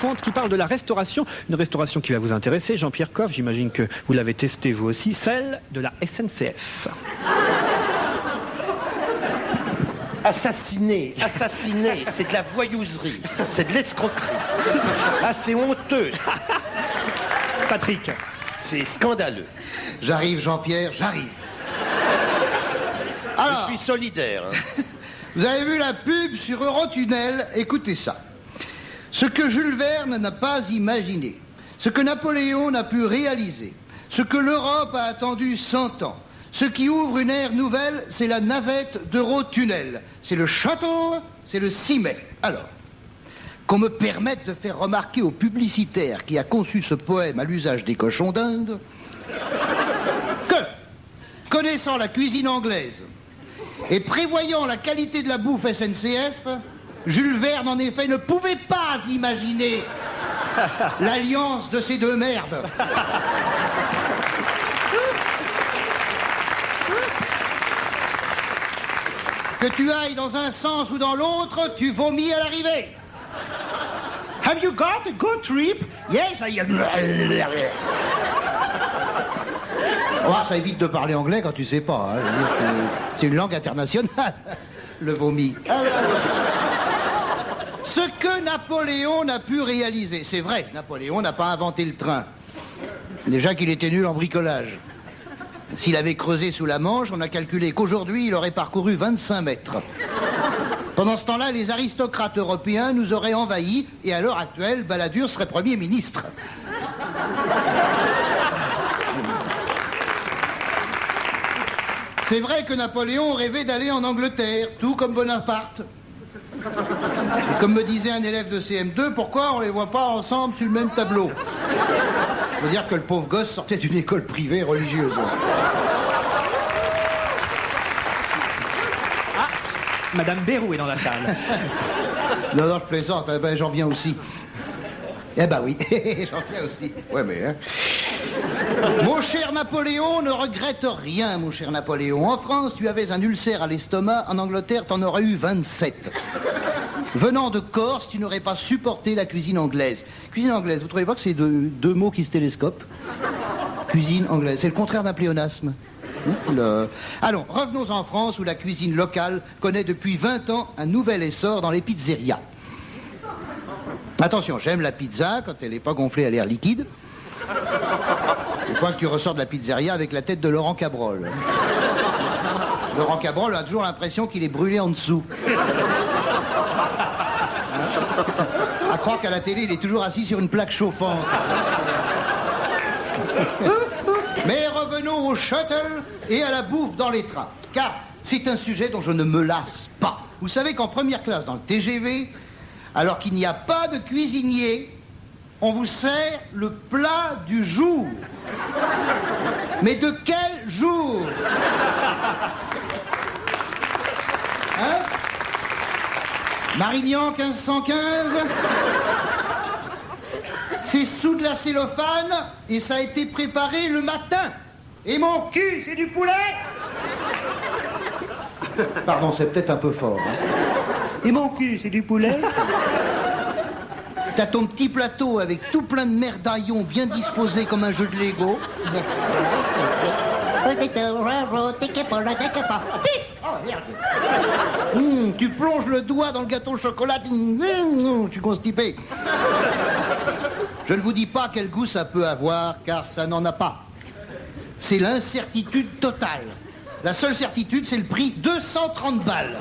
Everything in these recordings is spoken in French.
fonte qui parle de la restauration. Une restauration qui va vous intéresser, Jean-Pierre Coff, j'imagine que vous l'avez testé vous aussi, celle de la SNCF. Assassiner, c'est de la voyouserie, c'est de l'escroquerie. Ah, c'est honteux. Patrick. C'est scandaleux. J'arrive, Jean-Pierre, j'arrive. Alors, je suis solidaire. Hein. Vous avez vu la pub sur Eurotunnel? Écoutez ça. Ce que Jules Verne n'a pas imaginé, ce que Napoléon n'a pu réaliser, ce que l'Europe a attendu 100 ans, ce qui ouvre une ère nouvelle, c'est la navette d'Eurotunnel. C'est le château, c'est le 6 mai. Alors, qu'on me permette de faire remarquer au publicitaire qui a conçu ce poème à l'usage des cochons d'Inde que, connaissant la cuisine anglaise et prévoyant la qualité de la bouffe SNCF, Jules Verne, en effet, ne pouvait pas imaginer l'alliance de ces deux merdes. Que tu ailles dans un sens ou dans l'autre, tu vomis à l'arrivée. Have you got a good trip? Yes, I am. Oh, ça évite de parler anglais quand tu sais pas. Hein. C'est une langue internationale, le vomi. Ce que Napoléon n'a pu réaliser, c'est vrai, Napoléon n'a pas inventé le train. Déjà qu'il était nul en bricolage. S'il avait creusé sous la Manche, on a calculé qu'aujourd'hui, il aurait parcouru 25 mètres. Pendant ce temps-là, les aristocrates européens nous auraient envahis, et à l'heure actuelle, Balladur serait Premier ministre. C'est vrai que Napoléon rêvait d'aller en Angleterre, tout comme Bonaparte. Et comme me disait un élève de CM2, pourquoi on les voit pas ensemble sur le même tableau? Ça veut dire que le pauvre gosse sortait d'une école privée religieuse. Ah, Madame Bérou est dans la salle. Non, je plaisante, ben, j'en viens aussi. Eh ben oui, j'en viens aussi. Ouais, mais... Hein. Mon cher Napoléon, ne regrette rien, mon cher Napoléon. En France, tu avais un ulcère à l'estomac. En Angleterre, t'en aurais eu 27. Venant de Corse, tu n'aurais pas supporté la cuisine anglaise. Cuisine anglaise, vous trouvez pas que c'est deux mots qui se télescopent? Cuisine anglaise, c'est le contraire d'un pléonasme. Allons, revenons en France où la cuisine locale connaît depuis 20 ans un nouvel essor dans les pizzerias. Attention, j'aime la pizza quand elle n'est pas gonflée à l'air liquide. Je crois que tu ressors de la pizzeria avec la tête de Laurent Cabrol. Laurent Cabrol a toujours l'impression qu'il est brûlé en dessous. À croire qu'à la télé, il est toujours assis sur une plaque chauffante. Mais revenons au shuttle et à la bouffe dans les trains. Car c'est un sujet dont je ne me lasse pas. Vous savez qu'en première classe dans le TGV, alors qu'il n'y a pas de cuisinier, on vous sert le plat du jour. Mais de quel jour? Hein? Marignan 1515? C'est sous de la cellophane et ça a été préparé le matin. Et mon cul, c'est du poulet? Pardon, c'est peut-être un peu fort. Hein. Et mon cul, c'est du poulet? T'as ton petit plateau avec tout plein de merdaillons bien disposés comme un jeu de Lego. Tu plonges le doigt dans le gâteau au chocolat, tu constipé. Je ne vous dis pas quel goût ça peut avoir, car ça n'en a pas. C'est l'incertitude totale. La seule certitude, c'est le prix, 230 balles.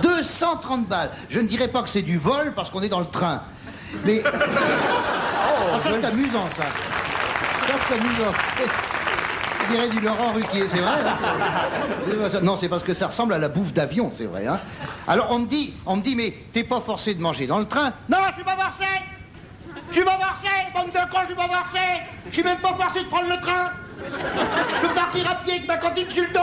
230 balles. Je ne dirais pas que c'est du vol, parce qu'on est dans le train. Mais... Oh, ça c'est amusant, ça. Ça c'est amusant. Je dirais du Laurent Ruquier, c'est vrai hein? Non, c'est parce que ça ressemble à la bouffe d'avion, c'est vrai. Hein? Alors on me dit, mais t'es pas forcé de manger dans le train? Non, je suis pas forcé. Je suis pas forcé, bande de cons, je suis pas forcé. Je suis même pas forcé de prendre le train. Je peux partir à pied avec ma cantine sur le dos.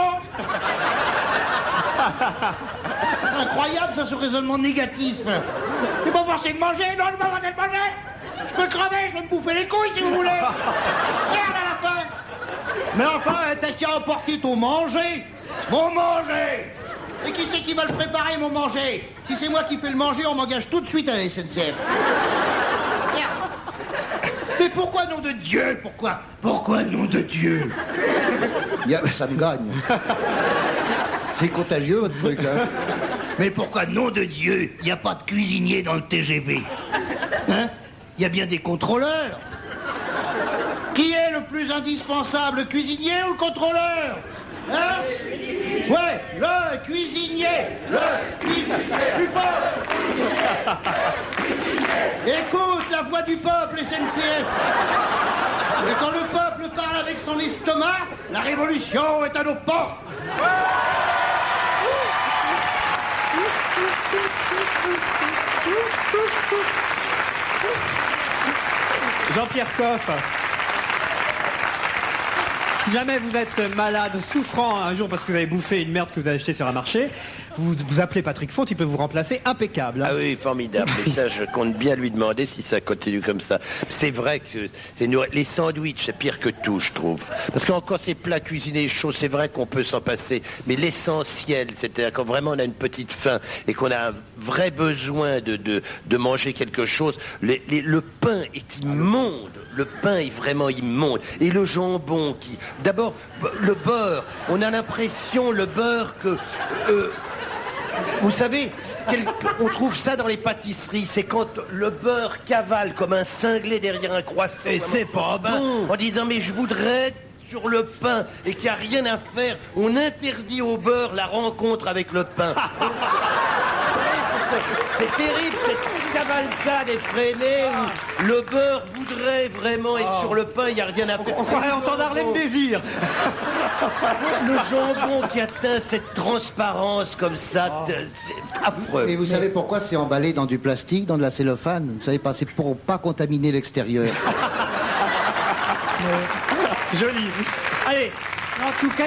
Incroyable, ça, ce raisonnement négatif. Je suis pas forcé de manger, non, je suis pas forcé de manger. Je peux crever, je vais me bouffer les couilles si vous voulez. Merde à la fin. Mais enfin, t'as qu'à emporter ton manger. Mon manger. Et qui c'est qui va le préparer, mon manger? Si c'est moi qui fais le manger, on m'engage tout de suite à la SNCF. Mais pourquoi nom de Dieu? Pourquoi nom de Dieu? Ça me gagne. C'est contagieux votre truc, hein. Mais pourquoi nom de Dieu, il n'y a pas de cuisinier dans le TGV? Hein? Il y a bien des contrôleurs. Qui est le plus indispensable, le cuisinier ou le contrôleur? Hein? Ouais, le cuisinier. Plus fort. Écoute la voix du peuple, SNCF. Et quand le peuple parle avec son estomac, la révolution est à nos portes. Jean-Pierre Coff, si jamais vous êtes malade, souffrant un jour parce que vous avez bouffé une merde que vous avez achetée sur un marché, vous appelez Patrick Font, il peut vous remplacer impeccable. Ah oui, formidable. Et ça, je compte bien lui demander si ça continue comme ça. C'est vrai que les sandwichs, c'est pire que tout, je trouve. Parce qu'encore ces plats cuisinés chauds, c'est vrai qu'on peut s'en passer. Mais l'essentiel, c'est-à-dire quand vraiment on a une petite faim et qu'on a un vrai besoin de manger quelque chose, le pain est immonde. Le pain est vraiment immonde. Et le jambon qui... D'abord, le beurre. On a l'impression, le beurre, que... vous savez, on trouve ça dans les pâtisseries. C'est quand le beurre cavale comme un cinglé derrière un croissant. Et c'est pas bon. En disant, mais je voudrais sur le pain et qu'il n'y a rien à faire. On interdit au beurre la rencontre avec le pain. C'est terrible, cette cavalcade effrénée où le beurre voudrait vraiment être sur le pain, il n'y a rien à faire. On croirait entendre Harlem Désir. Le jambon qui atteint cette transparence comme ça, c'est affreux. Et vous savez pourquoi c'est emballé dans du plastique, dans de la cellophane? Vous savez pas, c'est pour pas contaminer l'extérieur. Joli. Allez, En tout cas,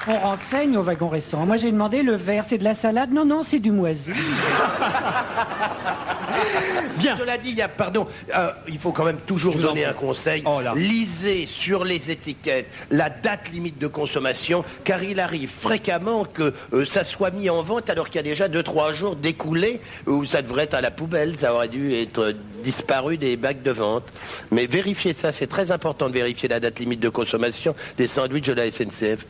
on renseigne au wagon restaurant. Moi, j'ai demandé le verre, c'est de la salade? Non, non, c'est du moisi. Bien. Cela dit, il faut quand même toujours donner un conseil. Oh là. Lisez sur les étiquettes la date limite de consommation, car il arrive fréquemment que ça soit mis en vente alors qu'il y a déjà 2-3 jours d'écoulés où ça devrait être à la poubelle, ça aurait dû être disparu des bacs de vente. Mais vérifiez ça, c'est très important de vérifier la date limite de consommation des sandwichs de la SNCF.